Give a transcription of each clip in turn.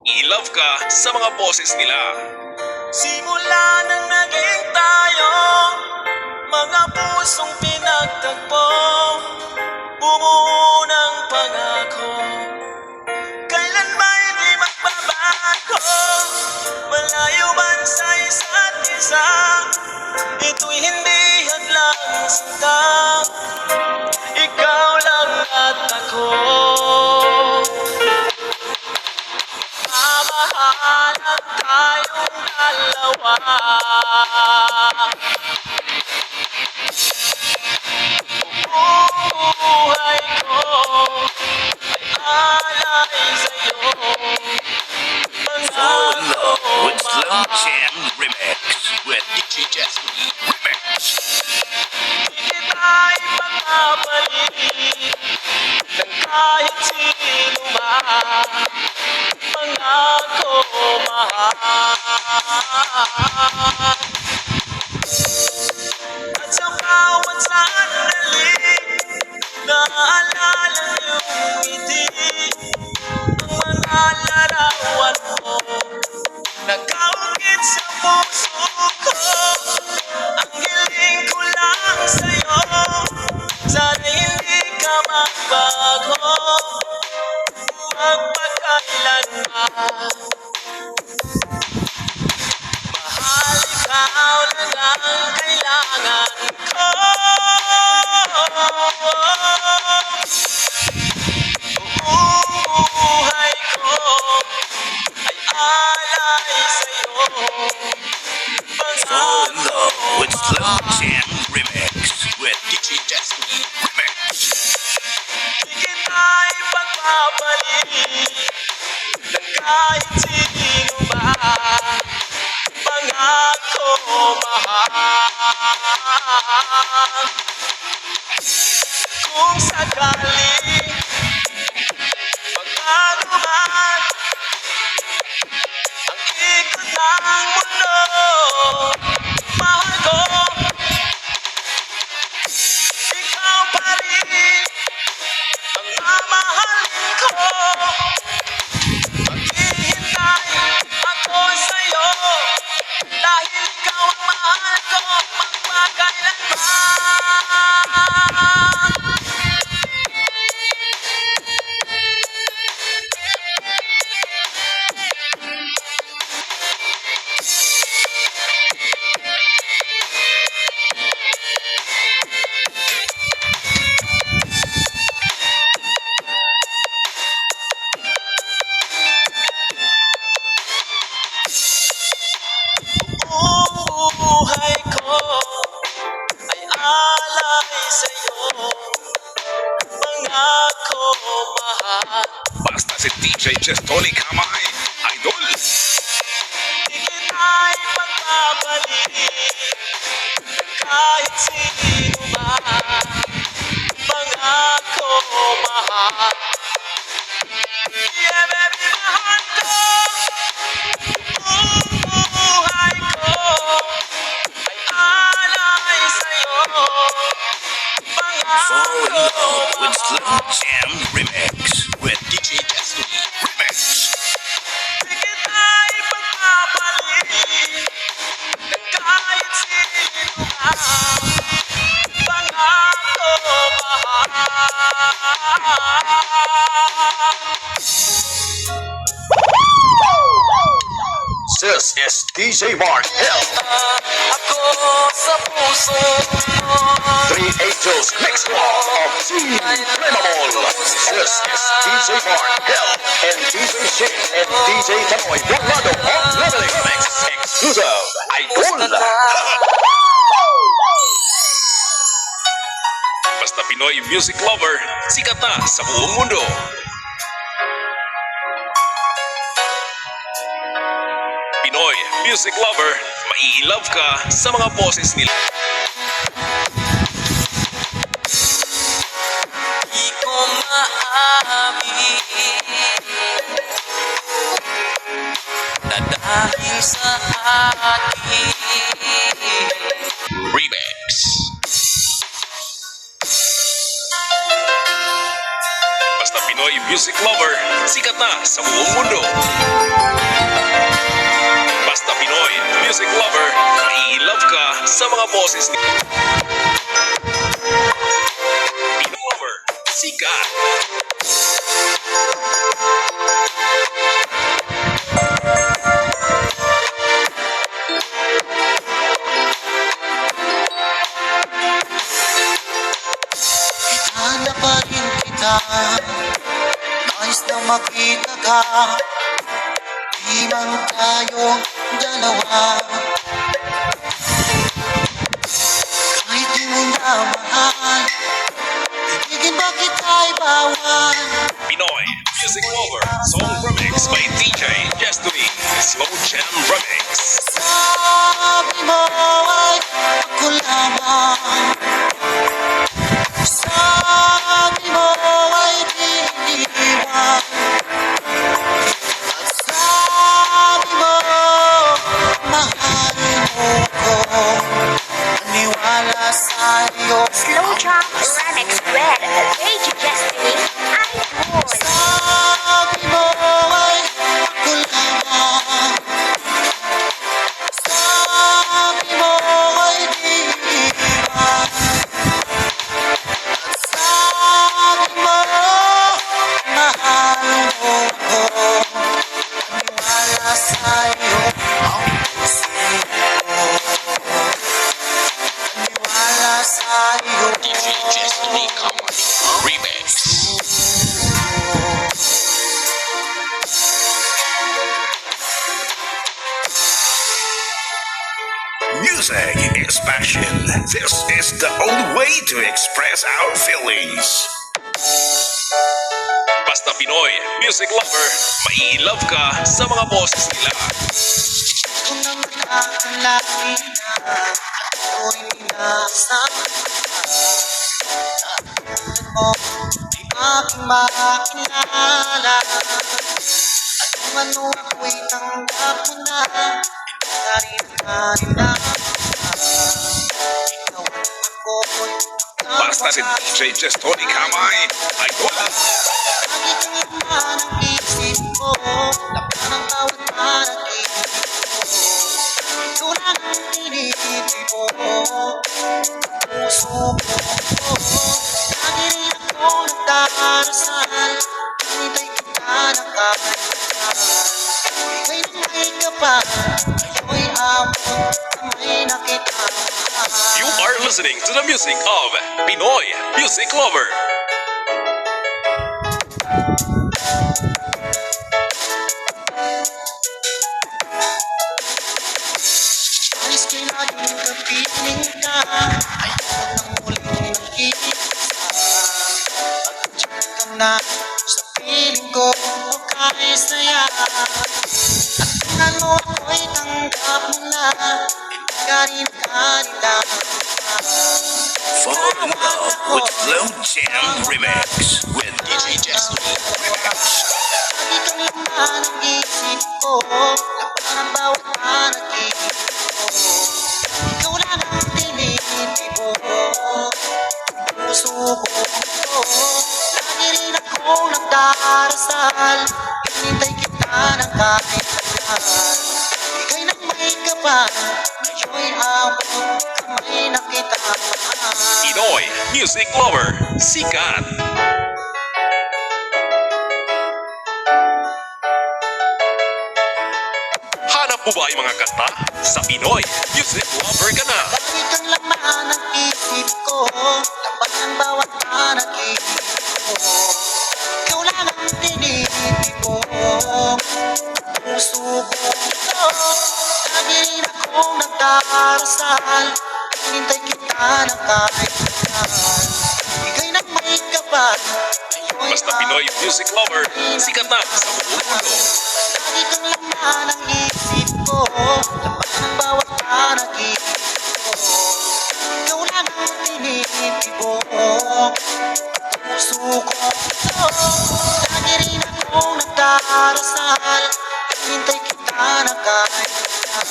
I-love ka sa mga boses nila. Simula nang naging tayo, mga pusong pinagtagpo, bumuo ng pangako, kailan ba hindi magbabago? Malayo man sa isa't isa, ito'y hindi hadlang sinta, ikaw lang at ako. Mamahalan tayong dalawa, buhay ko ay alay sa'yo. Fall in love with Slim Jam Remix with DJ Jasmine Remix. Di kita ipagpapalit ng kahit sino man, pangako mahal. At sa bawat sandali, naaalala yung ngiti, ang mga larawan mo, nagkaukit sa puso ko. Ang hiling ko lang sa'yo, sana hindi ka magbago, magpakailanman. Mahal, ikaw lang ang kailangan ko. Buhay ko ay alay sa'yo. Fall in love with Slim Pangako Jam Remix with DJ Jasmine Remix. di kita ipagpapalit ng kahit sino man, pangako mahal. Kung sakaling magbago man ang ikot ng mundo, mahal ko, ikaw pa rin ang mamahalin ko. Maghihintay ako sa'yo, dahil ikaw ang mahal ko magpakailanman. Buhay ko ay alay sa'yo, pangako mahal. Basta si DJ Tony Kamay, idol. Di kita ipagpapalit ng kahit sino man, pangako mahal. Yeah, baby, mahal ko. Buhay ko ay alay sa'yo, Fall in pangako love with Slim mahal. Jam Remix with DJ Jasmine Remix. Di kita ipagpapalit ng kahit sino man, pangako mahal. This is DJ Mark Hill. Ako sa puso mo, Three Angels Mix Squad of Team Remamol. This is DJ Mark Hill and DJ Shane and DJ Tanoy Burlado on Leveling Mix Exclusive Idol. Basta Pinoy music lover, sikat na sa buong mundo. Pinoy music lover, mai-love ka sa mga boses nila. di ko maamin na dahil sa akin Remix. Basta Pinoy music lover, sikat na sa buong mundo. Basta Pinoy music lover, may love ka sa mga boses ni Pinoy lover, sikat. Hanap pa rin kita, nais na makita ka. Di man tayo dalawa, kahit di mo na mahal, ibigin ba kita'y bawal? Pinoy music lover, song remix by DJ Destiny, Slow Jam Remix. Sabi mo ay ako lamang, sabi mo ay diniwan, at sabi mo mahal mo ko, maniwala sa'yo. Slow Jump Remix with DJ Destiny Idol. Sabi mo ay ako lamang, sabi mo ay diniwan, at sabi mo mahal mo ko, maniwala sa'yo ang puso ko, maniwala sa'yo. DJ Destiny Company Remix. Music is passion. This is the only way to express our feelings. Basta Pinoy music lover, may love ka sa mga boses nila. Kung na makakalaki na ako'y minasama ka, natulad mo ay aking makilala, at kung ano ako'y tanggap mo na, ikaw na ikaw at ako'y Basta si DJ Destiny Kamay, ay wala. lagi kang laman ang isip ko, laman ang bawat panaginip ko, ikaw lang ang tinitip mo, puso ko. Lagi rin ako nagdarasal, hinintay kita ng kahit bigay ng may kapal, ayo'y abot kamay na kita. You are listening to the music of Pinoy music lover. Alis ko'y laging kapiling ka, ayoko nang muling nakikita. Pag-check ka na sa piling ko, okay saya. At kung ano ako'y tanggap mo na, ibigay kanila. Fall in love with Slow Jam Remix with DJ Destiny Remix. Lagi kang laman ang isip ko, laban ang bawat panaginip ko, ikaw lang ang tinitip mo, puso ko. Lagi rin akong nagdarasal, hinintay kita ng kahit kailan, bigay ng may kapal, ayo'y abot kamay na kita. Pinoy music lover, sikat. Hanap mo ba ang mga kanta? Sa Pinoy music lover ka na. Lagi kang laman ng isip ko, laban ang bawat panaginip ko, ikaw lang ang tinitip mo, puso ko. Lagi rin akong nagdarasal, hinintay kita ng kahit kailan, bigay ng may kapal, ayo'y Basta Pinoy music lover, sikat na sa buong mundo. lagi kang laman ng isip ko, laban ang bawat panaginip ko, ikaw lang ang tinitip mo, puso ko. Lagi rin akong nagdarasal, hinintay kita ng kahit kailan,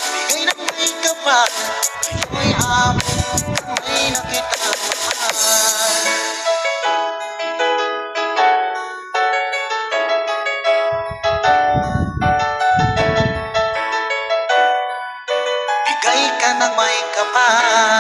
bigay ng may kapal, ayo'y abot kamay na kita mahal. ka